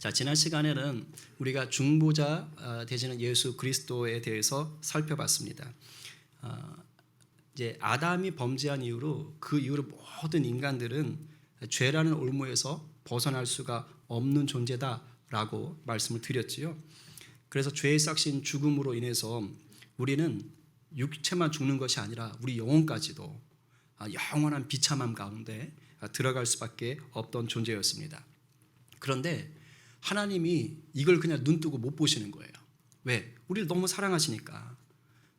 자, 지난 시간에는 우리가 중보자 되시는 예수 그리스도에 대해서 살펴봤습니다. 이제 아담이 범죄한 이후로 그 이후로 모든 인간들은 죄라는 올무에서 벗어날 수가 없는 존재다라고 말씀을 드렸지요. 그래서 죄의 싹신 죽음으로 인해서 우리는 육체만 죽는 것이 아니라 우리 영혼까지도 영원한 비참함 가운데 들어갈 수밖에 없던 존재였습니다. 그런데 하나님이 이걸 그냥 눈뜨고 못 보시는 거예요. 왜? 우리를 너무 사랑하시니까.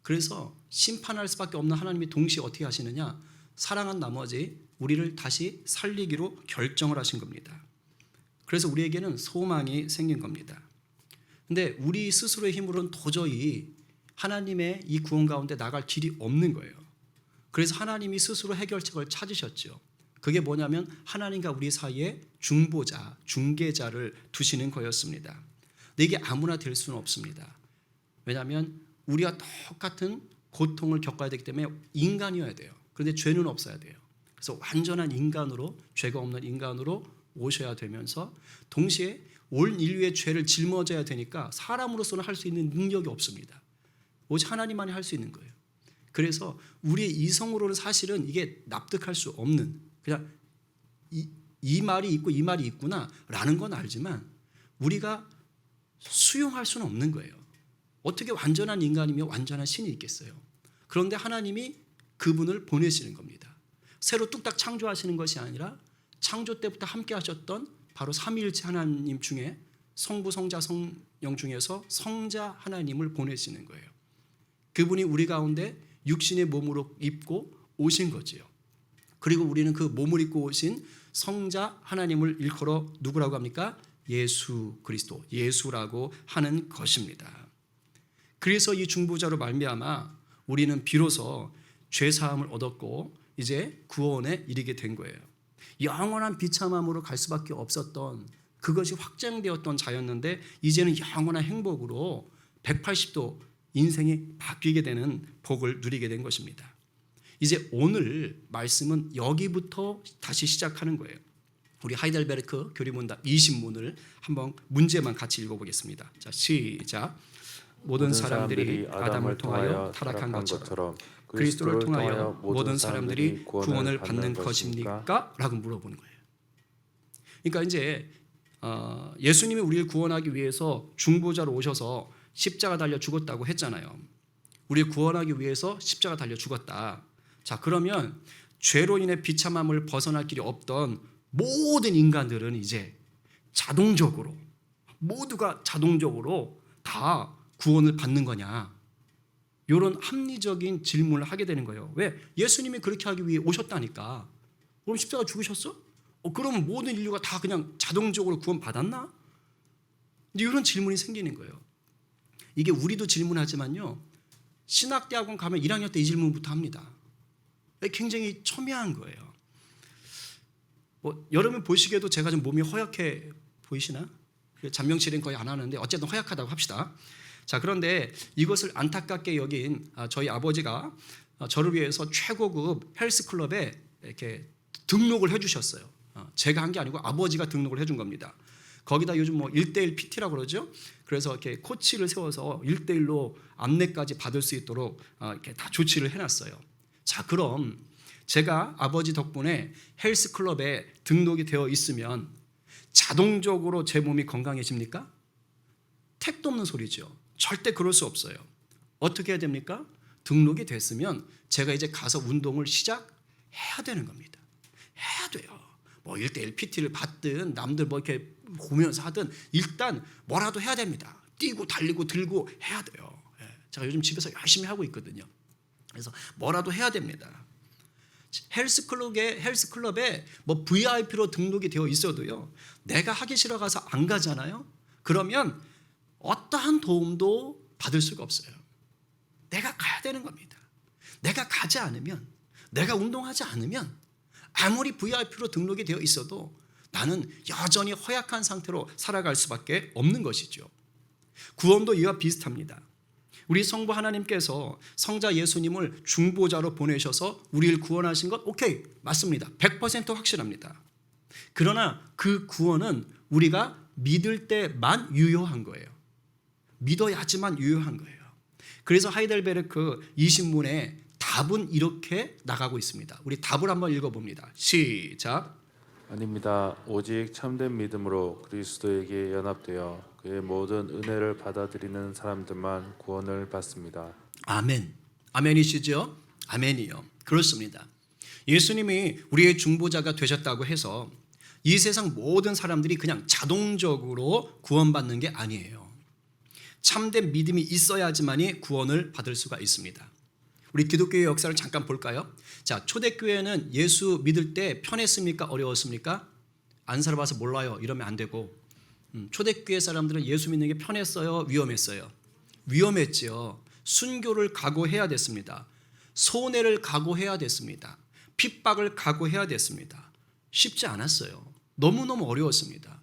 그래서 심판할 수밖에 없는 하나님이 동시에 어떻게 하시느냐? 사랑한 나머지 우리를 다시 살리기로 결정을 하신 겁니다. 그래서 우리에게는 소망이 생긴 겁니다. 근데 우리 스스로의 힘으로는 도저히 하나님의 이 구원 가운데 나갈 길이 없는 거예요. 그래서 하나님이 스스로 해결책을 찾으셨죠. 그게 뭐냐면 하나님과 우리 사이에 중보자, 중개자를 두시는 거였습니다. 근데 이게 아무나 될 수는 없습니다. 왜냐하면 우리가 똑같은 고통을 겪어야 되기 때문에 인간이어야 돼요. 그런데 죄는 없어야 돼요. 그래서 완전한 인간으로, 죄가 없는 인간으로 오셔야 되면서 동시에 온 인류의 죄를 짊어져야 되니까 사람으로서는 할 수 있는 능력이 없습니다. 오직 하나님만이 할 수 있는 거예요. 그래서 우리의 이성으로는 사실은 이게 납득할 수 없는, 그냥 이 말이 있고 이 말이 있구나 라는 건 알지만 우리가 수용할 수는 없는 거예요. 어떻게 완전한 인간이며 완전한 신이 있겠어요. 그런데 하나님이 그분을 보내시는 겁니다. 새로 뚝딱 창조하시는 것이 아니라 창조 때부터 함께 하셨던 바로 삼위일체 하나님 중에 성부, 성자, 성령 중에서 성자 하나님을 보내시는 거예요. 그분이 우리 가운데 육신의 몸으로 입고 오신 거지요. 그리고 우리는 그 몸을 입고 오신 성자 하나님을 일컬어 누구라고 합니까? 예수 그리스도, 예수라고 하는 것입니다. 그래서 이 중보자로 말미암아 우리는 비로소 죄 사함을 얻었고 이제 구원에 이르게 된 거예요. 영원한 비참함으로 갈 수밖에 없었던 그것이 확정되었던 자였는데 이제는 영원한 행복으로 180도 인생이 바뀌게 되는 복을 누리게 된 것입니다. 이제 오늘 말씀은 여기부터 다시 시작하는 거예요. 우리 하이델베르크 교리문답 20문을 한번 문제만 같이 읽어보겠습니다. 자, 시작. 모든 사람들이 아담을 통하여 타락한 것처럼 그리스도를 통하여 모든 사람들이 구원을 받는 것입니까? 라고 물어보는 거예요. 그러니까 이제 예수님이 우리를 구원하기 위해서 중보자로 오셔서 십자가 달려 죽었다고 했잖아요. 우리를 구원하기 위해서 십자가 달려 죽었다. 자, 그러면 죄로 인해 비참함을 벗어날 길이 없던 모든 인간들은 이제 자동적으로, 모두가 자동적으로 다 구원을 받는 거냐? 이런 합리적인 질문을 하게 되는 거예요. 왜? 예수님이 그렇게 하기 위해 오셨다니까. 그럼 십자가 죽으셨어? 그럼 모든 인류가 다 그냥 자동적으로 구원 받았나? 이런 질문이 생기는 거예요. 이게 우리도 질문하지만요, 신학대학원 가면 1학년 때 이 질문부터 합니다. 굉장히 첨예한 거예요. 여러분 보시기에도 제가 좀 몸이 허약해 보이시나? 잔명치레는 거의 안 하는데 어쨌든 허약하다고 합시다. 자, 그런데 이것을 안타깝게 여긴 저희 아버지가 저를 위해서 최고급 헬스클럽에 이렇게 등록을 해주셨어요. 제가 한 게 아니고 아버지가 등록을 해준 겁니다. 거기다 요즘 1:1 PT라고 그러죠. 그래서 이렇게 코치를 세워서 1:1로 안내까지 받을 수 있도록 이렇게 다 조치를 해놨어요. 자, 그럼 제가 아버지 덕분에 헬스클럽에 등록이 되어 있으면 자동적으로 제 몸이 건강해집니까? 택도 없는 소리죠. 절대 그럴 수 없어요. 어떻게 해야 됩니까? 등록이 됐으면 제가 이제 가서 운동을 시작해야 되는 겁니다. 해야 돼요. 1:1 PT를 받든 남들 이렇게 보면서 하든 일단 뭐라도 해야 됩니다. 뛰고 달리고 들고 해야 돼요. 제가 요즘 집에서 열심히 하고 있거든요. 그래서 뭐라도 해야 됩니다. 헬스클럽에 VIP로 등록이 되어 있어도요, 내가 하기 싫어 가서 안 가잖아요. 그러면 어떠한 도움도 받을 수가 없어요. 내가 가야 되는 겁니다. 내가 가지 않으면, 내가 운동하지 않으면 아무리 VIP로 등록이 되어 있어도 나는 여전히 허약한 상태로 살아갈 수밖에 없는 것이죠. 구원도 이와 비슷합니다. 우리 성부 하나님께서 성자 예수님을 중보자로 보내셔서 우리를 구원하신 것, 오케이, 맞습니다. 100% 확실합니다. 그러나 그 구원은 우리가 믿을 때만 유효한 거예요. 믿어야지만 유효한 거예요. 그래서 하이델베르크 이 신문에 답은 이렇게 나가고 있습니다. 우리 답을 한번 읽어봅니다. 시작. 아닙니다. 오직 참된 믿음으로 그리스도에게 연합되어 그의 모든 은혜를 받아들이는 사람들만 구원을 받습니다. 아멘. 아멘이시죠? 아멘이요. 그렇습니다. 예수님이 우리의 중보자가 되셨다고 해서 이 세상 모든 사람들이 그냥 자동적으로 구원받는 게 아니에요. 참된 믿음이 있어야지만이 구원을 받을 수가 있습니다. 우리 기독교의 역사를 잠깐 볼까요? 자, 초대교회는 예수 믿을 때 편했습니까? 어려웠습니까? 안 살아봐서 몰라요. 이러면 안 되고, 초대교회 사람들은 예수 믿는 게 편했어요? 위험했어요? 위험했죠. 순교를 각오해야 됐습니다. 손해를 각오해야 됐습니다. 핍박을 각오해야 됐습니다. 쉽지 않았어요. 너무너무 어려웠습니다.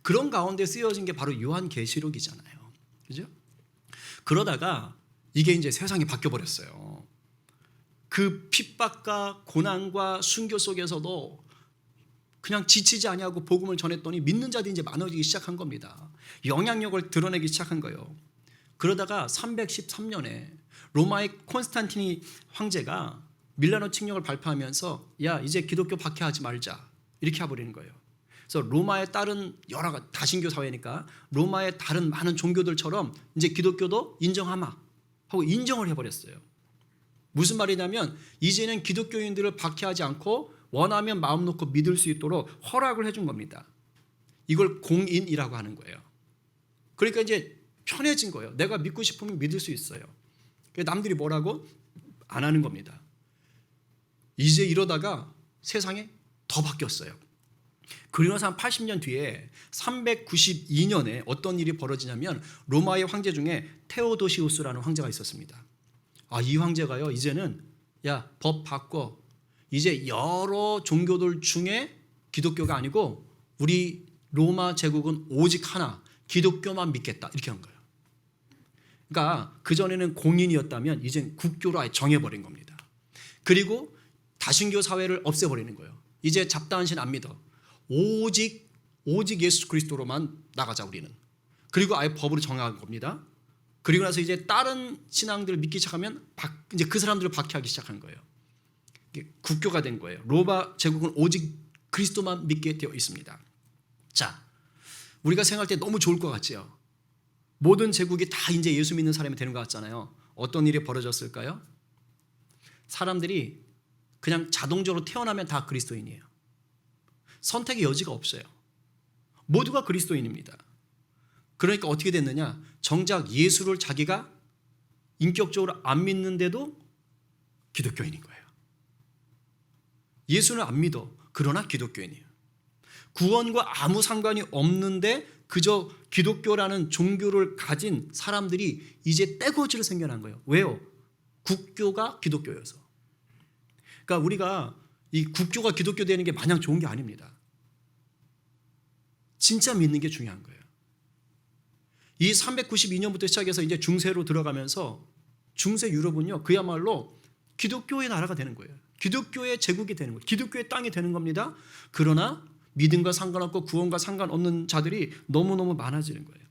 그런 가운데 쓰여진 게 바로 요한계시록이잖아요. 그죠? 그러다가 이게 이제 세상이 바뀌어버렸어요. 그 핍박과 고난과 순교 속에서도 그냥 지치지 아니하고 복음을 전했더니 믿는 자들이 이제 많아지기 시작한 겁니다. 영향력을 드러내기 시작한 거예요. 그러다가 313년에 로마의 콘스탄티니 황제가 밀라노 칙령을 발표하면서 야, 이제 기독교 박해하지 말자 이렇게 해버리는 거예요. 그래서 로마에 따른 여러 다신교 사회니까 로마의 다른 많은 종교들처럼 이제 기독교도 인정하마 하고 인정을 해버렸어요. 무슨 말이냐면 이제는 기독교인들을 박해하지 않고 원하면 마음 놓고 믿을 수 있도록 허락을 해준 겁니다. 이걸 공인이라고 하는 거예요. 그러니까 이제 편해진 거예요. 내가 믿고 싶으면 믿을 수 있어요. 남들이 뭐라고 안 하는 겁니다. 이제 이러다가 세상이 더 바뀌었어요. 그리고 나서 한 80년 뒤에 392년에 어떤 일이 벌어지냐면 로마의 황제 중에 테오도시우스라는 황제가 있었습니다. 이 황제가요, 이제는 법 바꿔. 이제 여러 종교들 중에 기독교가 아니고 우리 로마 제국은 오직 하나, 기독교만 믿겠다. 이렇게 한 거예요. 그러니까 그전에는 공인이었다면 이젠 국교로 아예 정해버린 겁니다. 그리고 다신교 사회를 없애버리는 거예요. 이제 잡다한 신 안 믿어. 오직 예수 그리스도로만 나가자 우리는. 그리고 아예 법으로 정한 겁니다. 그리고 나서 이제 다른 신앙들을 믿기 시작하면 이제 그 사람들을 박해하기 시작한 거예요. 국교가 된 거예요. 로마 제국은 오직 그리스도만 믿게 되어 있습니다. 자, 우리가 생각할 때 너무 좋을 것 같지요. 모든 제국이 다 이제 예수 믿는 사람이 되는 것 같잖아요. 어떤 일이 벌어졌을까요? 사람들이 그냥 자동적으로 태어나면 다 그리스도인이에요. 선택의 여지가 없어요. 모두가 그리스도인입니다. 그러니까 어떻게 됐느냐? 정작 예수를 자기가 인격적으로 안 믿는데도 기독교인인 거예요. 예수는 안 믿어. 그러나 기독교인이에요. 구원과 아무 상관이 없는데 그저 기독교라는 종교를 가진 사람들이 이제 떼거지로 생겨난 거예요. 왜요? 국교가 기독교여서. 그러니까 우리가 이 국교가 기독교 되는 게 마냥 좋은 게 아닙니다. 진짜 믿는 게 중요한 거예요. 이 392년부터 시작해서 이제 중세로 들어가면서 중세 유럽은요, 그야말로 기독교의 나라가 되는 거예요. 기독교의 제국이 되는 거예요. 기독교의 땅이 되는 겁니다. 그러나 믿음과 상관없고 구원과 상관없는 자들이 너무너무 많아지는 거예요.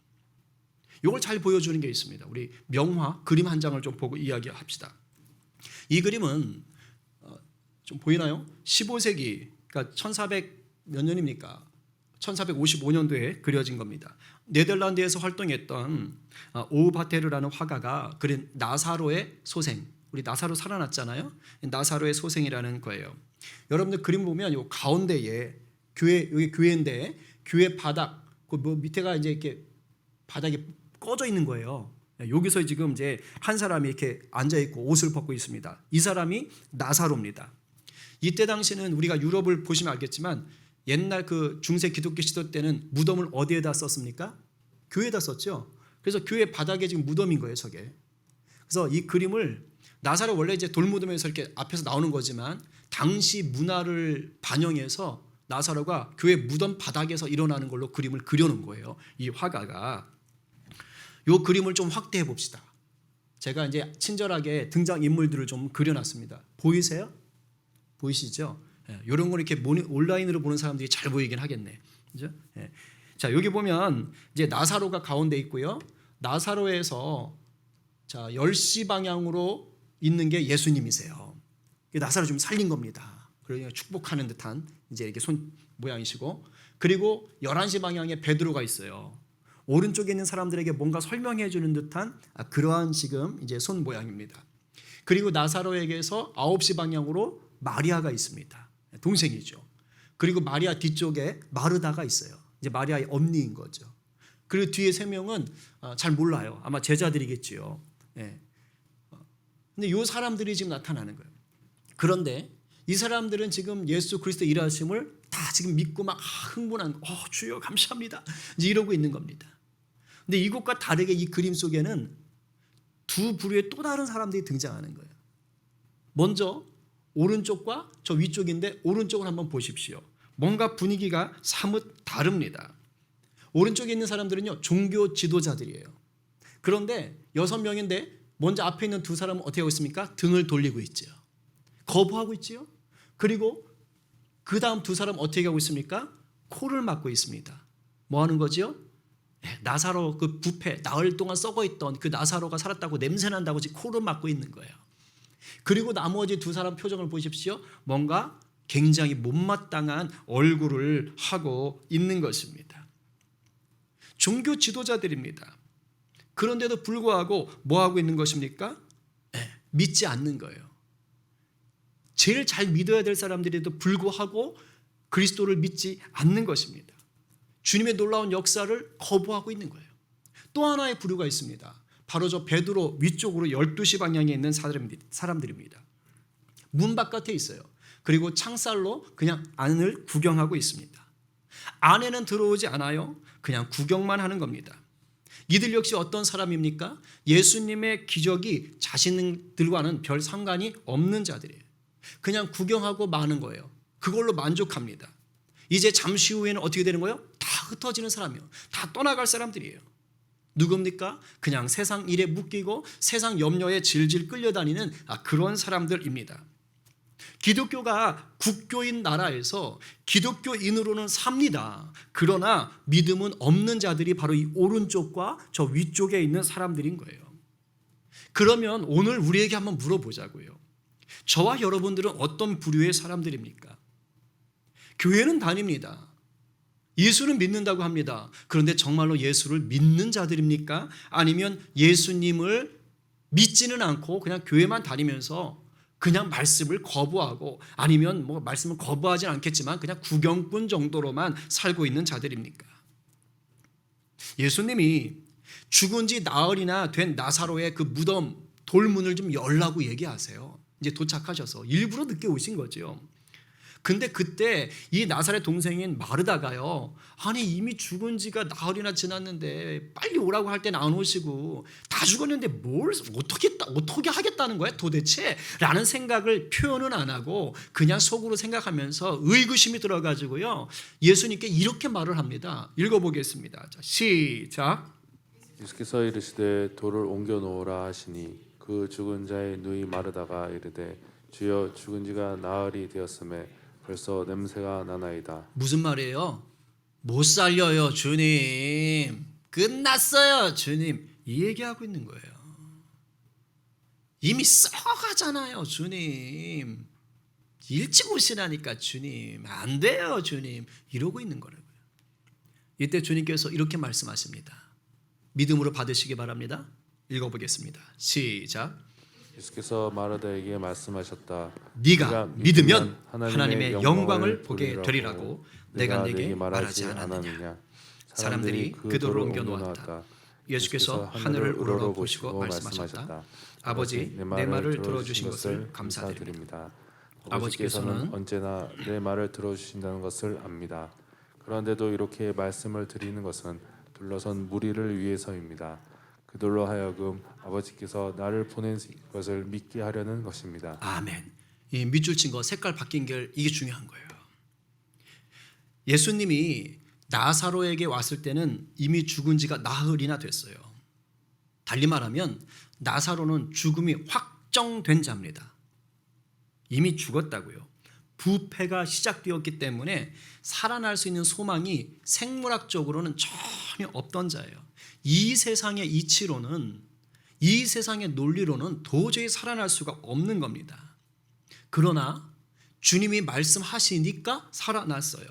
이걸 잘 보여주는 게 있습니다. 우리 명화 그림 한 장을 좀 보고 이야기합시다. 이 그림은 좀 보이나요? 15세기, 그러니까 1400 몇 년입니까? 1455년도에 그려진 겁니다. 네덜란드에서 활동했던 오바테르라는 화가가 그린 나사로의 소생, 우리 나사로 살아났잖아요. 나사로의 소생이라는 거예요. 여러분들 그림 보면 요 가운데에 여기 교회인데 교회 바닥 그 밑에가 이제 이렇게 바닥이 꺼져 있는 거예요. 여기서 지금 이제 한 사람이 이렇게 앉아 있고 옷을 벗고 있습니다. 이 사람이 나사로입니다. 이때 당시는 우리가 유럽을 보시면 알겠지만 옛날 그 중세 기독교 시대 때는 무덤을 어디에다 썼습니까? 교회에다 썼죠. 그래서 교회 바닥에 지금 무덤인 거예요, 저게. 그래서 이 그림을 나사로 원래 이제 돌무덤에서 이렇게 앞에서 나오는 거지만 당시 문화를 반영해서 나사로가 교회 무덤 바닥에서 일어나는 걸로 그림을 그려놓은 거예요. 이 화가가. 이 그림을 좀 확대해 봅시다. 제가 이제 친절하게 등장 인물들을 좀 그려놨습니다. 보이세요? 보이시죠? 이런 걸 이렇게 온라인으로 보는 사람들이 잘 보이긴 하겠네. 그죠? 예. 자, 여기 보면 이제 나사로가 가운데 있고요. 나사로에서 자, 10시 방향으로 있는 게 예수님이세요. 나사로 좀 살린 겁니다. 그러니까 축복하는 듯한 이제 이렇게 손 모양이시고, 그리고 11시 방향에 베드로가 있어요. 오른쪽에 있는 사람들에게 뭔가 설명해 주는 듯한 그러한 지금 이제 손 모양입니다. 그리고 나사로에게서 9시 방향으로 마리아가 있습니다. 동생이죠. 그리고 마리아 뒤쪽에 마르다가 있어요. 이제 마리아의 언니인 거죠. 그리고 뒤에 3명은 잘 몰라요. 아마 제자들이겠지요. 예. 근데 이 사람들이 지금 나타나는 거예요. 그런데 이 사람들은 지금 예수 그리스도 일하심을 다 지금 믿고 막 흥분한, 주여 감사합니다, 이제 이러고 있는 겁니다. 근데 이것과 다르게 이 그림 속에는 두 부류의 또 다른 사람들이 등장하는 거예요. 먼저 오른쪽과 저 위쪽인데 오른쪽을 한번 보십시오. 뭔가 분위기가 사뭇 다릅니다. 오른쪽에 있는 사람들은요, 종교 지도자들이에요. 그런데 6명인데 먼저 앞에 있는 두 사람은 어떻게 하고 있습니까? 등을 돌리고 있죠. 거부하고 있지요. 그리고 그 다음 두 사람 어떻게 하고 있습니까? 코를 막고 있습니다. 뭐 하는 거지요? 나사로 그 부패, 나흘 동안 썩어있던 그 나사로가 살았다고 냄새난다고 지금 코를 막고 있는 거예요. 그리고 나머지 두 사람 표정을 보십시오. 뭔가 굉장히 못마땅한 얼굴을 하고 있는 것입니다. 종교 지도자들입니다. 그런데도 불구하고 뭐 하고 있는 것입니까? 믿지 않는 거예요. 제일 잘 믿어야 될 사람들에도 불구하고 그리스도를 믿지 않는 것입니다. 주님의 놀라운 역사를 거부하고 있는 거예요. 또 하나의 부류가 있습니다. 바로 저 베드로 위쪽으로 12시 방향에 있는 사람들입니다. 문 바깥에 있어요. 그리고 창살로 그냥 안을 구경하고 있습니다. 안에는 들어오지 않아요. 그냥 구경만 하는 겁니다. 이들 역시 어떤 사람입니까? 예수님의 기적이 자신들과는 별 상관이 없는 자들이에요. 그냥 구경하고 마는 거예요. 그걸로 만족합니다. 이제 잠시 후에는 어떻게 되는 거예요? 다 흩어지는 사람이에요. 다 떠나갈 사람들이에요. 누굽니까? 그냥 세상 일에 묶이고 세상 염려에 질질 끌려다니는 그런 사람들입니다. 기독교가 국교인 나라에서 기독교인으로는 삽니다. 그러나 믿음은 없는 자들이 바로 이 오른쪽과 저 위쪽에 있는 사람들인 거예요. 그러면 오늘 우리에게 한번 물어보자고요. 저와 여러분들은 어떤 부류의 사람들입니까? 교회는 다닙니다. 예수는 믿는다고 합니다. 그런데 정말로 예수를 믿는 자들입니까? 아니면 예수님을 믿지는 않고 그냥 교회만 다니면서 그냥 말씀을 거부하고, 아니면 뭐 말씀을 거부하진 않겠지만 그냥 구경꾼 정도로만 살고 있는 자들입니까? 예수님이 죽은 지 나흘이나 된 나사로의 그 무덤 돌문을 좀 열라고 얘기하세요. 이제 도착하셔서 일부러 늦게 오신 거죠. 근데 그때 이 나사렛 동생인 마르다가요, 아니 이미 죽은 지가 나흘이나 지났는데 빨리 오라고 할 때는 안 오시고 다 죽었는데 뭘 어떻게 하겠다는 거야 도대체? 라는 생각을 표현은 안 하고 그냥 속으로 생각하면서 의구심이 들어가지고요, 예수님께 이렇게 말을 합니다. 읽어보겠습니다. 자, 시작. 예수께서 이르시되 돌을 옮겨 놓으라 하시니 그 죽은 자의 누이 마르다가 이르되 주여 죽은 지가 나흘이 되었음에 벌써 냄새가 나나이다. 무슨 말이에요? 못 살려요 주님, 끝났어요 주님, 이 얘기하고 있는 거예요. 이미 썩어가잖아요 주님, 일찍 오시라니까 주님, 안 돼요 주님, 이러고 있는 거라고요. 이때 주님께서 이렇게 말씀하십니다. 믿음으로 받으시기 바랍니다. 읽어보겠습니다. 시작. 예수께서 마르다에게 말씀하셨다. 네가 믿으면 하나님의 영광을 보게 되리라고 내가 네게 말하지 않았느냐. 사람들이 그 돌을 옮겨 놓았다. 예수께서 하늘을 우러러보시고 말씀하셨다. 아버지, 내 말을 들어주신 것을 감사드립니다. 아버지께서는 언제나 내 말을 들어주신다는 것을 압니다. 그런데도 이렇게 말씀을 드리는 것은 둘러선 무리를 위해서입니다. 그들로 하여금 아버지께서 나를 보낸 것을 믿게 하려는 것입니다. 아멘. 이 밑줄 친 거, 색깔 바뀐 게 이게 중요한 거예요. 예수님이 나사로에게 왔을 때는 이미 죽은 지가 나흘이나 됐어요. 달리 말하면 나사로는 죽음이 확정된 자입니다. 이미 죽었다고요. 부패가 시작되었기 때문에 살아날 수 있는 소망이 생물학적으로는 전혀 없던 자예요. 이 세상의 이치로는, 이 세상의 논리로는 도저히 살아날 수가 없는 겁니다. 그러나 주님이 말씀하시니까 살아났어요.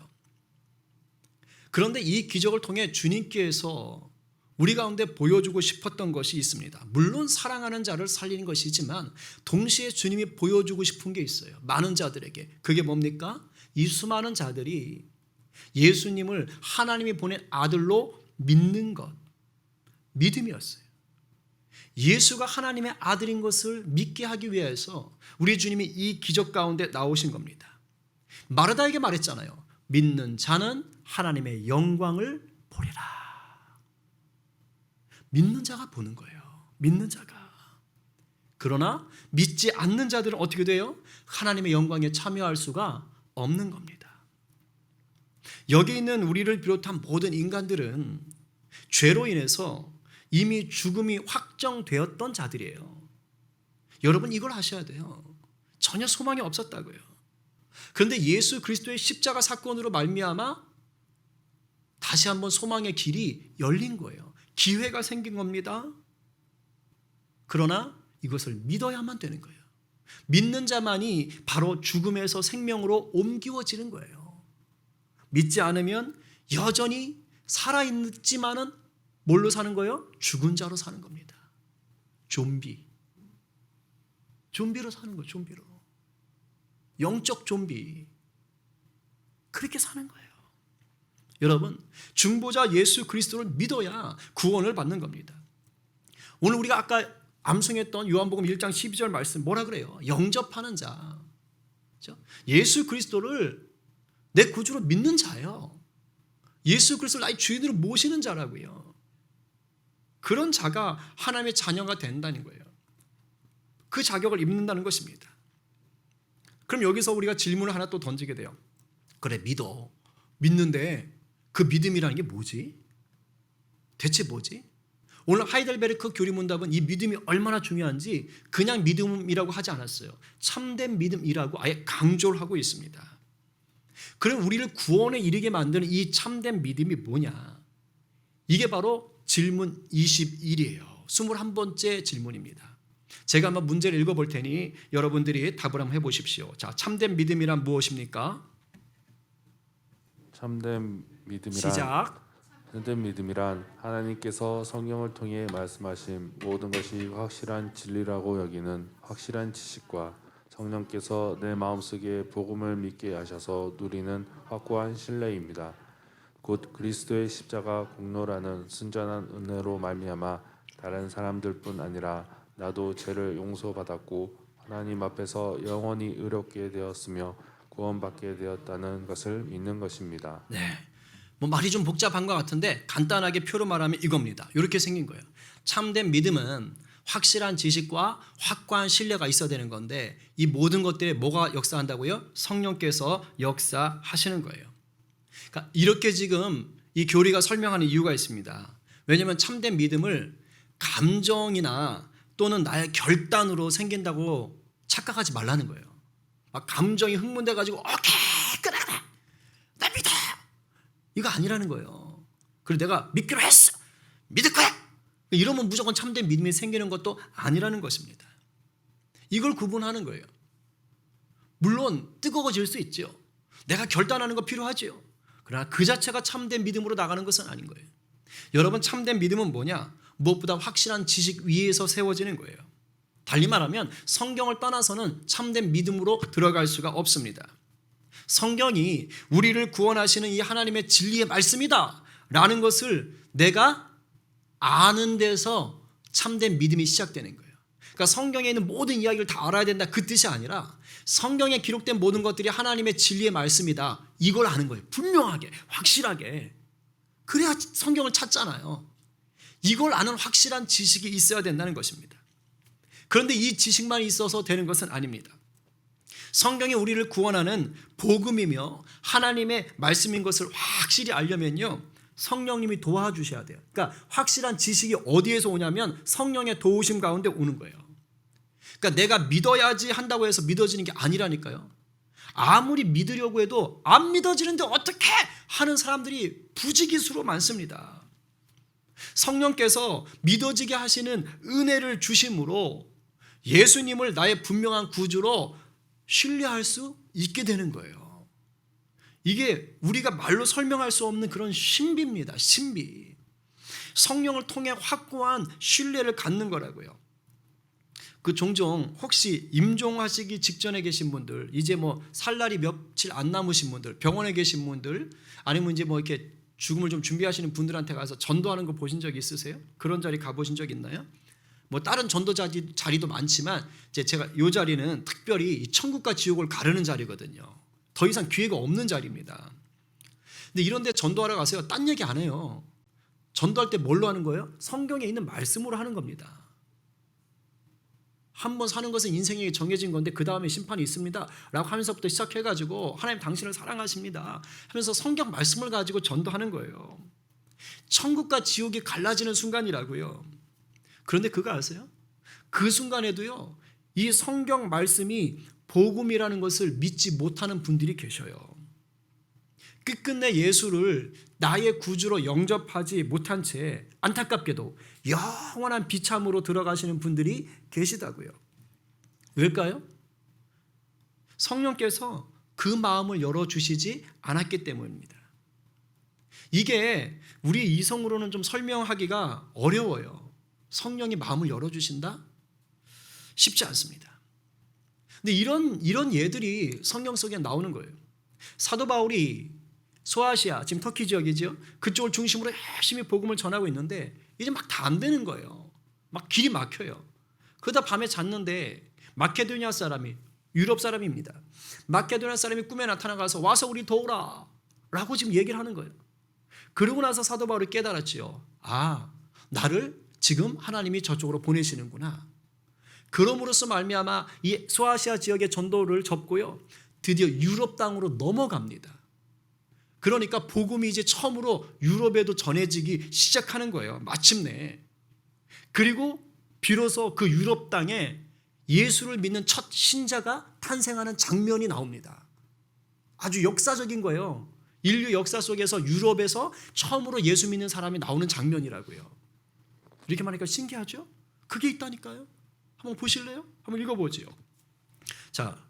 그런데 이 기적을 통해 주님께서 우리 가운데 보여주고 싶었던 것이 있습니다. 물론 사랑하는 자를 살리는 것이지만 동시에 주님이 보여주고 싶은 게 있어요. 많은 자들에게. 그게 뭡니까? 이 수많은 자들이 예수님을 하나님이 보낸 아들로 믿는 것, 믿음이었어요. 예수가 하나님의 아들인 것을 믿게 하기 위해서 우리 주님이 이 기적 가운데 나오신 겁니다. 마르다에게 말했잖아요. 믿는 자는 하나님의 영광을 보리라. 믿는 자가 보는 거예요. 믿는 자가. 그러나 믿지 않는 자들은 어떻게 돼요? 하나님의 영광에 참여할 수가 없는 겁니다. 여기 있는 우리를 비롯한 모든 인간들은 죄로 인해서 이미 죽음이 확정되었던 자들이에요. 여러분 이걸 아셔야 돼요. 전혀 소망이 없었다고요. 그런데 예수 그리스도의 십자가 사건으로 말미암아 다시 한번 소망의 길이 열린 거예요. 기회가 생긴 겁니다. 그러나 이것을 믿어야만 되는 거예요. 믿는 자만이 바로 죽음에서 생명으로 옮기워지는 거예요. 믿지 않으면 여전히 살아있지만은 뭘로 사는 거예요? 죽은 자로 사는 겁니다. 좀비로 사는 거예요. 좀비로. 영적 좀비. 그렇게 사는 거예요. 여러분, 중보자 예수 그리스도를 믿어야 구원을 받는 겁니다. 오늘 우리가 아까 암송했던 요한복음 1장 12절 말씀 뭐라 그래요? 영접하는 자. 그렇죠? 예수 그리스도를 내 구주로 믿는 자예요. 예수 그리스도를 나의 주인으로 모시는 자라고요. 그런 자가 하나님의 자녀가 된다는 거예요. 그 자격을 입는다는 것입니다. 그럼 여기서 우리가 질문을 하나 또 던지게 돼요. 그래, 믿어. 믿는데 그 믿음이라는 게 뭐지? 대체 뭐지? 오늘 하이델베르크 교리문답은 이 믿음이 얼마나 중요한지 그냥 믿음이라고 하지 않았어요. 참된 믿음이라고 아예 강조를 하고 있습니다. 그럼 우리를 구원에 이르게 만드는 이 참된 믿음이 뭐냐? 이게 바로 질문 21이에요. 21번째 질문입니다. 제가 한번 문제를 읽어볼 테니 여러분들이 답을 한번 해보십시오. 자, 참된 믿음이란 무엇입니까? 참된 시작. 믿음이란 하나님께서 성령을 통해 말씀하신 모든 것이 확실한 진리라고 여기는 확실한 지식과 성령께서 내 마음속에 복음을 믿게 하셔서 누리는 확고한 신뢰입니다. 곧 그리스도의 십자가 공로라는 순전한 은혜로 말미암아 다른 사람들뿐 아니라 나도 죄를 용서받았고 하나님 앞에서 영원히 의롭게 되었으며 구원받게 되었다는 것을 믿는 것입니다. 네, 뭐 말이 좀 복잡한 것 같은데 간단하게 표로 말하면 이겁니다. 이렇게 생긴 거예요. 참된 믿음은 확실한 지식과 확고한 신뢰가 있어야 되는 건데 이 모든 것들에 뭐가 역사한다고요? 성령께서 역사하시는 거예요. 그러니까 이렇게 지금 이 교리가 설명하는 이유가 있습니다. 왜냐하면 참된 믿음을 감정이나 또는 나의 결단으로 생긴다고 착각하지 말라는 거예요. 막 감정이 흥분돼가지고 오케이 그래 나 믿어 이거 아니라는 거예요. 그리고 내가 믿기로 했어 믿을 거야 이러면 무조건 참된 믿음이 생기는 것도 아니라는 것입니다. 이걸 구분하는 거예요. 물론 뜨거워질 수 있죠. 내가 결단하는 거 필요하지요. 그러나 그 자체가 참된 믿음으로 나가는 것은 아닌 거예요. 여러분, 참된 믿음은 뭐냐? 무엇보다 확실한 지식 위에서 세워지는 거예요. 달리 말하면 성경을 떠나서는 참된 믿음으로 들어갈 수가 없습니다. 성경이 우리를 구원하시는 이 하나님의 진리의 말씀이다 라는 것을 내가 아는 데서 참된 믿음이 시작되는 거예요. 그러니까 성경에 있는 모든 이야기를 다 알아야 된다 그 뜻이 아니라 성경에 기록된 모든 것들이 하나님의 진리의 말씀이다 이걸 아는 거예요. 분명하게 확실하게. 그래야 성경을 찾잖아요. 이걸 아는 확실한 지식이 있어야 된다는 것입니다. 그런데 이 지식만 있어서 되는 것은 아닙니다. 성경이 우리를 구원하는 복음이며 하나님의 말씀인 것을 확실히 알려면요 성령님이 도와주셔야 돼요. 그러니까 확실한 지식이 어디에서 오냐면 성령의 도우심 가운데 오는 거예요. 그러니까 내가 믿어야지 한다고 해서 믿어지는 게 아니라니까요. 아무리 믿으려고 해도 안 믿어지는데 어떻게 하는 사람들이 부지기수로 많습니다. 성령께서 믿어지게 하시는 은혜를 주심으로 예수님을 나의 분명한 구주로 신뢰할 수 있게 되는 거예요. 이게 우리가 말로 설명할 수 없는 그런 신비입니다. 신비. 성령을 통해 확고한 신뢰를 갖는 거라고요. 그 종종 혹시 임종하시기 직전에 계신 분들, 이제 뭐 살 날이 며칠 안 남으신 분들, 병원에 계신 분들, 아니면 이제 뭐 이렇게 죽음을 좀 준비하시는 분들한테 가서 전도하는 거 보신 적 있으세요? 그런 자리 가보신 적 있나요? 뭐 다른 전도 자리도 많지만 제가 이 자리는 특별히 천국과 지옥을 가르는 자리거든요. 더 이상 기회가 없는 자리입니다. 근데 이런 데 전도하러 가세요. 딴 얘기 안 해요. 전도할 때 뭘로 하는 거예요? 성경에 있는 말씀으로 하는 겁니다. 한 번 사는 것은 인생에 정해진 건데 그 다음에 심판이 있습니다 라고 하면서부터 시작해가지고 하나님 당신을 사랑하십니다 하면서 성경 말씀을 가지고 전도하는 거예요. 천국과 지옥이 갈라지는 순간이라고요. 그런데 그거 아세요? 그 순간에도요, 이 성경 말씀이 복음이라는 것을 믿지 못하는 분들이 계셔요. 끝끝내 예수를 나의 구주로 영접하지 못한 채 안타깝게도 영원한 비참으로 들어가시는 분들이 계시다고요. 왜일까요? 성령께서 그 마음을 열어주시지 않았기 때문입니다. 이게 우리 이성으로는 좀 설명하기가 어려워요. 성령이 마음을 열어주신다? 쉽지 않습니다. 근데 이런 예들이 성경 속에 나오는 거예요. 사도 바울이 소아시아, 지금 터키 지역이죠. 그쪽을 중심으로 열심히 복음을 전하고 있는데 이제 막 다 안 되는 거예요. 막 길이 막혀요. 그러다 밤에 잤는데 마케도니아 사람이, 유럽 사람입니다. 마케도니아 사람이 꿈에 나타나가서 와서 우리 도우라 라고 지금 얘기를 하는 거예요. 그러고 나서 사도 바울이 깨달았지요. 아, 나를 지금 하나님이 저쪽으로 보내시는구나. 그럼으로써 말미암아 이 소아시아 지역의 전도를 접고요, 드디어 유럽 땅으로 넘어갑니다. 그러니까 복음이 이제 처음으로 유럽에도 전해지기 시작하는 거예요. 마침내. 그리고 비로소 그 유럽 땅에 예수를 믿는 첫 신자가 탄생하는 장면이 나옵니다. 아주 역사적인 거예요. 인류 역사 속에서 유럽에서 처음으로 예수 믿는 사람이 나오는 장면이라고요. 이렇게 말하니까 신기하죠? 그게 있다니까요. 한번 보실래요? 한번 읽어보지요. 자,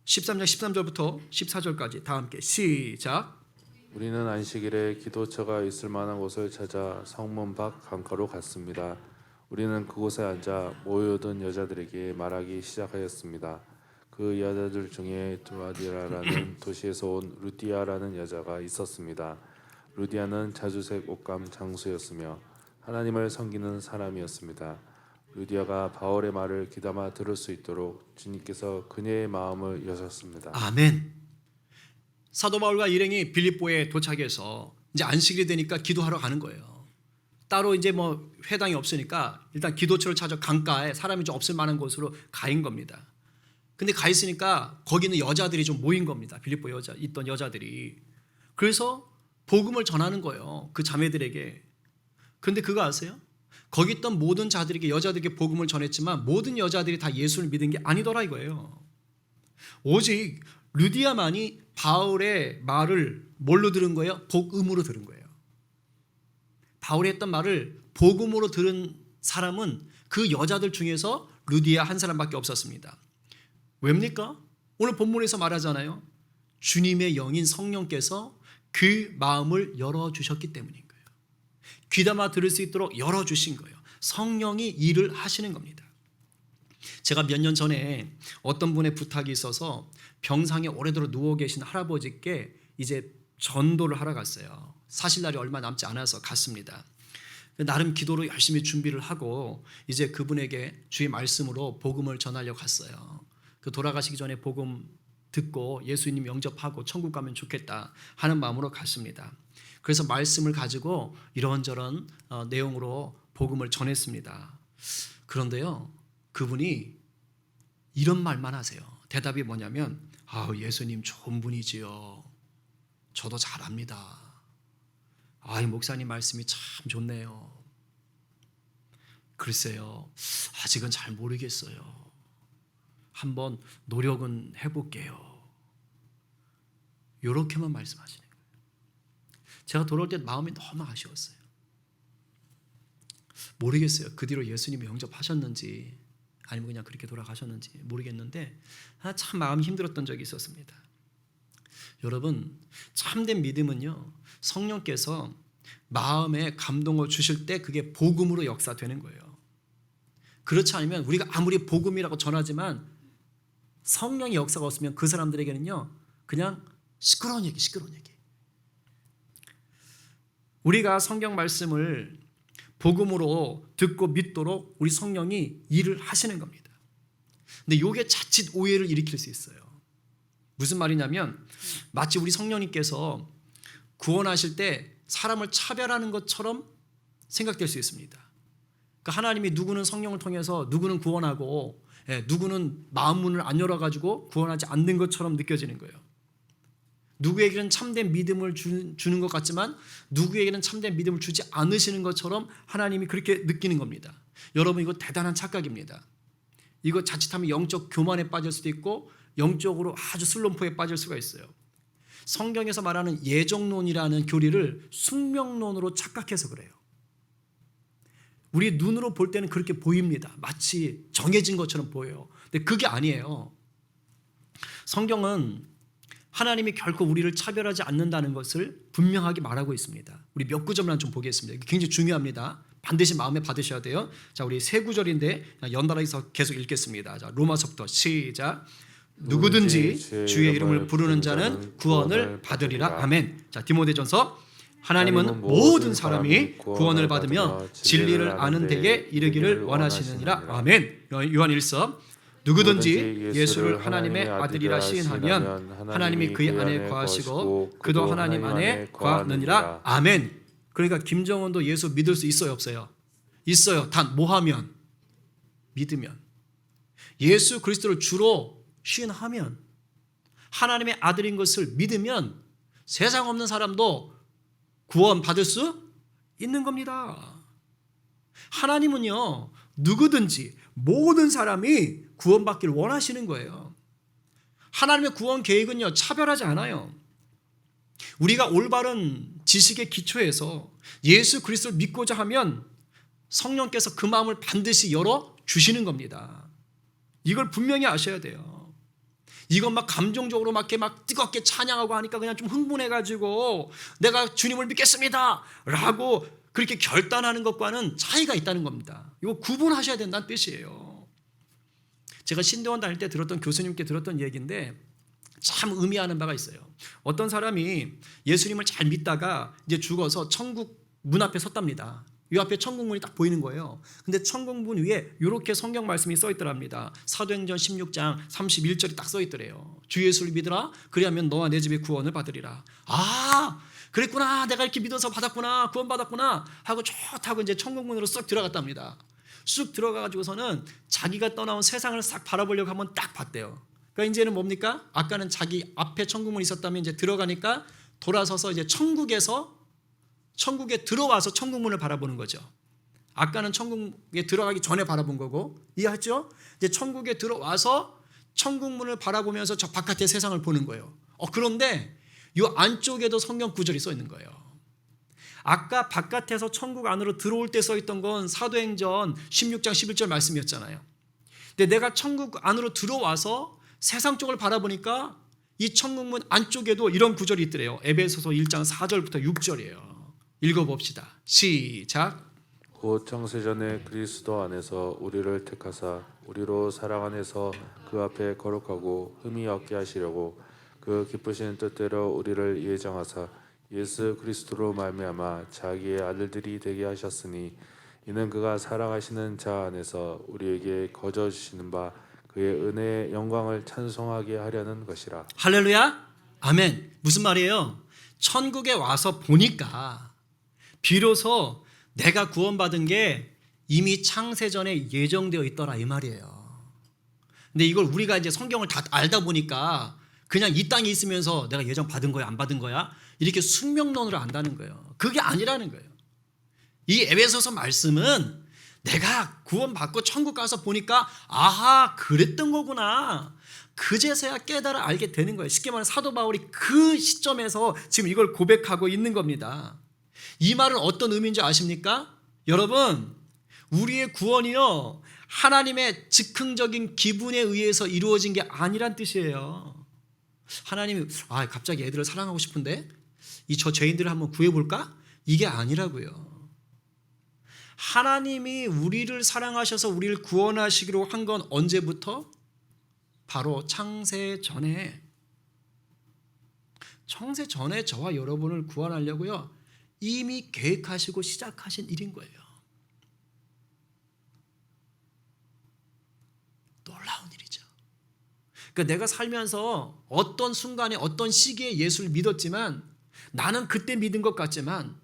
13장 13절부터 14절까지 다 함께 시작. 우리는 안식일에 기도처가 있을 만한 곳을 찾아 성문 밖 강가로 갔습니다. 우리는 그곳에 앉아 모여든 여자들에게 말하기 시작하였습니다. 그 여자들 중에 두아디라라는 도시에서 온 루디아라는 여자가 있었습니다. 루디아는 자주색 옷감 장수였으며 하나님을 섬기는 사람이었습니다. 루디아가 바울의 말을 귀담아 들을 수 있도록 주님께서 그녀의 마음을 여셨습니다. 아멘. 사도 바울과 일행이 빌립보에 도착해서 이제 안식일이 되니까 기도하러 가는 거예요. 따로 이제 뭐 회당이 없으니까 일단 기도처를 찾아 강가에 사람이 좀 없을 만한 곳으로 가인 겁니다. 근데 가 있으니까 거기 있는 여자들이 좀 모인 겁니다. 빌립보 있던 여자들이. 그래서 복음을 전하는 거예요. 그 자매들에게. 그런데 그거 아세요? 거기 있던 모든 자들에게, 여자들에게 복음을 전했지만 모든 여자들이 다 예수를 믿은 게 아니더라 이거예요. 오직 루디아만이 바울의 말을 뭘로 들은 거예요? 복음으로 들은 거예요. 바울이 했던 말을 복음으로 들은 사람은 그 여자들 중에서 루디아 한 사람밖에 없었습니다. 왜입니까? 오늘 본문에서 말하잖아요. 주님의 영인 성령께서 그 마음을 열어주셨기 때문인 거예요. 귀담아 들을 수 있도록 열어주신 거예요. 성령이 일을 하시는 겁니다. 제가 몇 년 전에 어떤 분의 부탁이 있어서 병상에 오래도록 누워 계신 할아버지께 이제 전도를 하러 갔어요. 사실 날이 얼마 남지 않아서 갔습니다. 나름 기도로 열심히 준비를 하고 이제 그분에게 주의 말씀으로 복음을 전하려고 갔어요. 그 돌아가시기 전에 복음 듣고 예수님 영접하고 천국 가면 좋겠다 하는 마음으로 갔습니다. 그래서 말씀을 가지고 이런저런 내용으로 복음을 전했습니다. 그런데요, 그분이 이런 말만 하세요. 대답이 뭐냐면, 예수님 좋은 분이지요. 저도 잘 압니다. 이 목사님 말씀이 참 좋네요. 글쎄요, 아직은 잘 모르겠어요. 한번 노력은 해볼게요. 이렇게만 말씀하시는 거예요. 제가 돌아올 때 마음이 너무 아쉬웠어요. 모르겠어요. 그 뒤로 예수님이 영접하셨는지 아니면 그냥 그렇게 돌아가셨는지 모르겠는데 참 마음이 힘들었던 적이 있었습니다. 여러분, 참된 믿음은요, 성령께서 마음에 감동을 주실 때 그게 복음으로 역사되는 거예요. 그렇지 않으면 우리가 아무리 복음이라고 전하지만 성령의 역사가 없으면 그 사람들에게는요 그냥 시끄러운 얘기. 우리가 성경 말씀을 복음으로 듣고 믿도록 우리 성령이 일을 하시는 겁니다. 근데 이게 자칫 오해를 일으킬 수 있어요. 무슨 말이냐면 마치 우리 성령님께서 구원하실 때 사람을 차별하는 것처럼 생각될 수 있습니다. 그러니까 하나님이 누구는 성령을 통해서 누구는 구원하고 누구는 마음 문을 안 열어가지고 구원하지 않는 것처럼 느껴지는 거예요. 누구에게는 참된 믿음을 주는 것 같지만 누구에게는 참된 믿음을 주지 않으시는 것처럼 하나님이 그렇게 느끼는 겁니다. 여러분, 이거 대단한 착각입니다. 이거 자칫하면 영적 교만에 빠질 수도 있고 영적으로 아주 슬럼프에 빠질 수가 있어요. 성경에서 말하는 예정론이라는 교리를 숙명론으로 착각해서 그래요. 우리 눈으로 볼 때는 그렇게 보입니다. 마치 정해진 것처럼 보여요. 근데 그게 아니에요. 성경은 하나님이 결코 우리를 차별하지 않는다는 것을 분명하게 말하고 있습니다. 우리 몇 구절만 좀 보겠습니다. 이게 굉장히 중요합니다. 반드시 마음에 받으셔야 돼요. 자, 우리 세 구절인데 연달아서 계속 읽겠습니다. 자, 로마서부터 시작. 누구든지 주의 이름을 부르는 자는 구원을 받으리라. 아멘. 자, 디모데전서 하나님은 모든 사람이 구원을 받으며 진리를 아는 데에 이르기를 원하시느니라. 아멘. 요한 1서 누구든지 예수를 하나님의 아들이라 시인하면 하나님이 그의 안에 거하시고 그도 하나님 안에 거하느니라. 아멘. 그러니까 김정은도 예수 믿을 수 있어요, 없어요? 있어요. 단 뭐하면? 믿으면. 예수 그리스도를 주로 시인하면, 하나님의 아들인 것을 믿으면 세상 없는 사람도 구원 받을 수 있는 겁니다. 하나님은요, 누구든지 모든 사람이 구원받기를 원하시는 거예요. 하나님의 구원 계획은요, 차별하지 않아요. 우리가 올바른 지식의 기초에서 예수 그리스도를 믿고자 하면 성령께서 그 마음을 반드시 열어 주시는 겁니다. 이걸 분명히 아셔야 돼요. 이건 막 감정적으로 막 뜨겁게 찬양하고 하니까 그냥 좀 흥분해가지고 내가 주님을 믿겠습니다 라고 그렇게 결단하는 것과는 차이가 있다는 겁니다. 이거 구분하셔야 된다는 뜻이에요. 제가 신대원 다닐 때 들었던 교수님께 들었던 얘기인데 참 의미하는 바가 있어요. 어떤 사람이 예수님을 잘 믿다가 이제 죽어서 천국 문 앞에 섰답니다. 이 앞에 천국 문이 딱 보이는 거예요. 근데 천국 문 위에 이렇게 성경 말씀이 써 있더랍니다. 사도행전 16장 31절이 딱 써 있더래요. 주 예수를 믿으라. 그리하면 너와 내 집에 구원을 받으리라. 아, 그랬구나. 내가 이렇게 믿어서 받았구나. 구원 받았구나. 하고 좋다고 이제 천국 문으로 쏙 들어갔답니다. 쑥 들어가가지고서는 자기가 떠나온 세상을 싹 바라보려고 한번 딱 봤대요. 그러니까 이제는 뭡니까? 아까는 자기 앞에 천국문이 있었다면 이제 들어가니까 돌아서서 이제 천국에 들어와서 천국문을 바라보는 거죠. 아까는 천국에 들어가기 전에 바라본 거고, 이해하죠? 이제 천국에 들어와서 천국문을 바라보면서 저 바깥의 세상을 보는 거예요. 그런데 이 안쪽에도 성경 구절이 써 있는 거예요. 아까 바깥에서 천국 안으로 들어올 때 써 있던 건 사도행전 16장 11절 말씀이었잖아요. 근데 내가 천국 안으로 들어와서 세상 쪽을 바라보니까 이 천국문 안쪽에도 이런 구절이 있더래요. 에베소서 1장 4절부터 6절이에요. 읽어봅시다. 시작. 곧 창세전에 그리스도 안에서 우리를 택하사 우리로 사랑 안에서 그 앞에 거룩하고 흠이 없게 하시려고 그 기쁘신 뜻대로 우리를 예정하사 예수 그리스도로 말미암아 자기의 아들들이 되게 하셨으니 이는 그가 사랑하시는 자 안에서 우리에게 거저 주시는 바 그의 은혜의 영광을 찬송하게 하려는 것이라. 할렐루야. 아멘. 무슨 말이에요? 천국에 와서 보니까 비로소 내가 구원받은 게 이미 창세전에 예정되어 있더라 이 말이에요. 근데 이걸 우리가 이제 성경을 다 알다 보니까 그냥 이 땅에 있으면서 내가 예정 받은 거야 안 받은 거야 이렇게 숙명론으로 안다는 거예요. 그게 아니라는 거예요. 이 에베소서 말씀은 내가 구원받고 천국 가서 보니까 아하 그랬던 거구나. 그제서야 깨달아 알게 되는 거예요. 쉽게 말하면 사도 바울이 그 시점에서 지금 이걸 고백하고 있는 겁니다. 이 말은 어떤 의미인지 아십니까? 여러분, 우리의 구원이요, 하나님의 즉흥적인 기분에 의해서 이루어진 게 아니란 뜻이에요. 하나님이 갑자기 애들을 사랑하고 싶은데 저 죄인들을 한번 구해볼까? 이게 아니라고요. 하나님이 우리를 사랑하셔서 우리를 구원하시기로 한 건 언제부터? 바로 창세 전에 저와 여러분을 구원하려고요, 이미 계획하시고 시작하신 일인 거예요. 놀라운 일이죠. 그러니까 내가 살면서 어떤 순간에 어떤 시기에 예수를 믿었지만, 나는 그때 믿은 것 같지만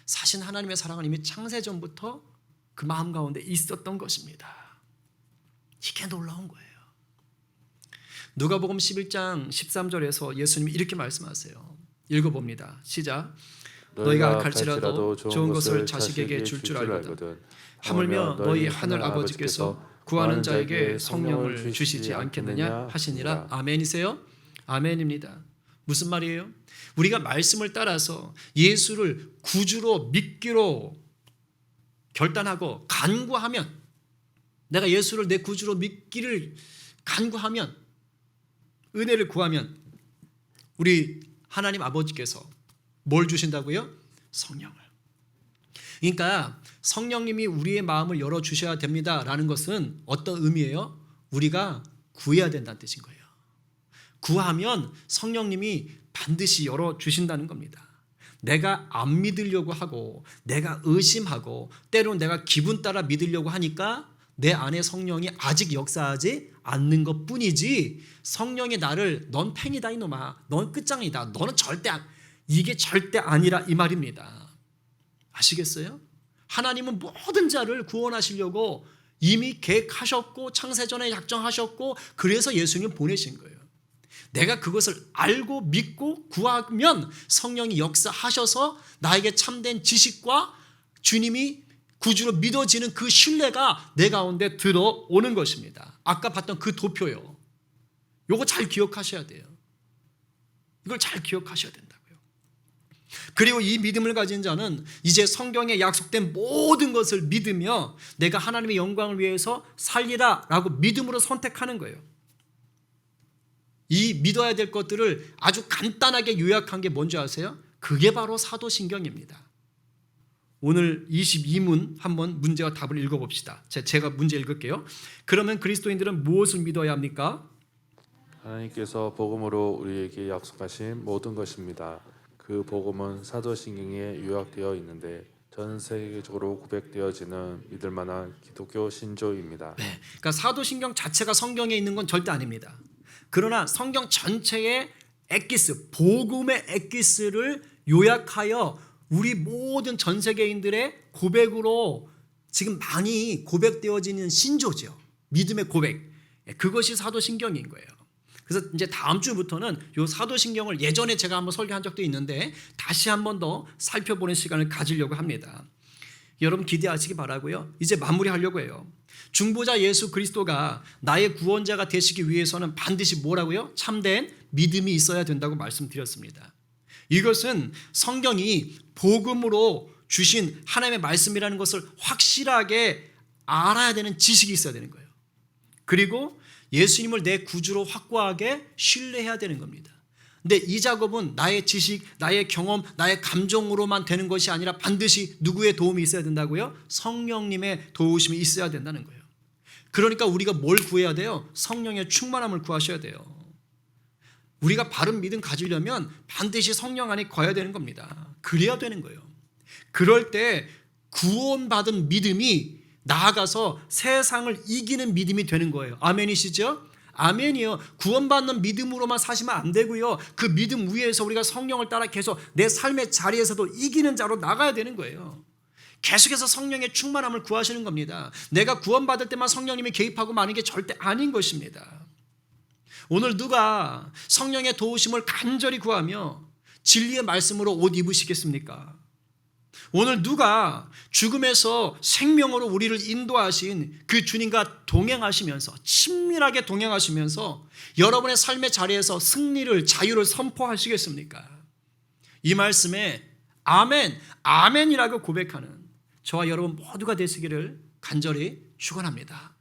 사실 하나님의 사랑은 이미 창세전부터 그 마음 가운데 있었던 것입니다. 이게 놀라운 거예요. 누가복음 11장 13절에서 예수님이 이렇게 말씀하세요. 읽어봅니다. 시작. 너희가 갈지라도 좋은 것을 자식에게 줄 줄 알거든. 하물며 너희 하늘 아버지께서 구하는 자에게 성령을 주시지 않겠느냐 하시니라. 아멘이세요? 아멘입니다. 무슨 말이에요? 우리가 말씀을 따라서 예수를 구주로 믿기로 결단하고 간구하면, 내가 예수를 내 구주로 믿기를 간구하면, 은혜를 구하면 우리 하나님 아버지께서 뭘 주신다고요? 성령을. 그러니까 성령님이 우리의 마음을 열어주셔야 됩니다라는 것은 어떤 의미예요? 우리가 구해야 된다는 뜻인 거예요. 구하면 성령님이 반드시 열어주신다는 겁니다. 내가 안 믿으려고 하고, 내가 의심하고, 때로는 내가 기분 따라 믿으려고 하니까 내 안에 성령이 아직 역사하지 않는 것 뿐이지, 성령이 나를 넌 팽이다 이놈아, 넌 끝장이다, 너는 이게 절대 아니라 이 말입니다. 아시겠어요? 하나님은 모든 자를 구원하시려고 이미 계획하셨고 창세전에 작정하셨고, 그래서 예수님 보내신 거예요. 내가 그것을 알고 믿고 구하면 성령이 역사하셔서 나에게 참된 지식과 주님이 구주로 믿어지는 그 신뢰가 내 가운데 들어오는 것입니다. 아까 봤던 그 도표요. 요거 잘 기억하셔야 돼요. 이걸 잘 기억하셔야 된다고요. 그리고 이 믿음을 가진 자는 이제 성경에 약속된 모든 것을 믿으며 내가 하나님의 영광을 위해서 살리라 라고 믿음으로 선택하는 거예요. 이 믿어야 될 것들을 아주 간단하게 요약한 게 뭔지 아세요? 그게 바로 사도신경입니다. 오늘 22문 한번 문제와 답을 읽어봅시다. 제가 문제 읽을게요. 그러면 그리스도인들은 무엇을 믿어야 합니까? 하나님께서 복음으로 우리에게 약속하신 모든 것입니다. 그 복음은 사도신경에 요약되어 있는데 전 세계적으로 고백되어지는 믿을 만한 기독교 신조입니다. 네, 그러니까 사도신경 자체가 성경에 있는 건 절대 아닙니다. 그러나 성경 전체의 엑기스, 복음의 엑기스를 요약하여 우리 모든 전 세계인들의 고백으로 지금 많이 고백되어지는 신조죠. 믿음의 고백. 그것이 사도신경인 거예요. 그래서 이제 다음 주부터는 이 사도신경을 예전에 제가 한번 설교한 적도 있는데 다시 한번 더 살펴보는 시간을 가지려고 합니다. 여러분 기대하시기 바라고요. 이제 마무리하려고 해요. 중보자 예수 그리스도가 나의 구원자가 되시기 위해서는 반드시 뭐라고요? 참된 믿음이 있어야 된다고 말씀드렸습니다. 이것은 성경이 복음으로 주신 하나님의 말씀이라는 것을 확실하게 알아야 되는 지식이 있어야 되는 거예요. 그리고 예수님을 내 구주로 확고하게 신뢰해야 되는 겁니다. 근데 이 작업은 나의 지식, 나의 경험, 나의 감정으로만 되는 것이 아니라 반드시 누구의 도움이 있어야 된다고요? 성령님의 도우심이 있어야 된다는 거예요. 그러니까 우리가 뭘 구해야 돼요? 성령의 충만함을 구하셔야 돼요. 우리가 바른 믿음 가지려면 반드시 성령 안에 거해야 되는 겁니다. 그래야 되는 거예요. 그럴 때 구원받은 믿음이 나아가서 세상을 이기는 믿음이 되는 거예요. 아멘이시죠? 아멘이요. 구원받는 믿음으로만 사시면 안 되고요. 그 믿음 위에서 우리가 성령을 따라 계속 내 삶의 자리에서도 이기는 자로 나가야 되는 거예요. 계속해서 성령의 충만함을 구하시는 겁니다. 내가 구원받을 때만 성령님이 개입하고 마는 게 절대 아닌 것입니다. 오늘 누가 성령의 도우심을 간절히 구하며 진리의 말씀으로 옷 입으시겠습니까? 오늘 누가 죽음에서 생명으로 우리를 인도하신 그 주님과 동행하시면서 친밀하게 동행하시면서 여러분의 삶의 자리에서 승리를 자유를 선포하시겠습니까? 이 말씀에 아멘, 아멘이라고 고백하는 저와 여러분 모두가 되시기를 간절히 축원합니다.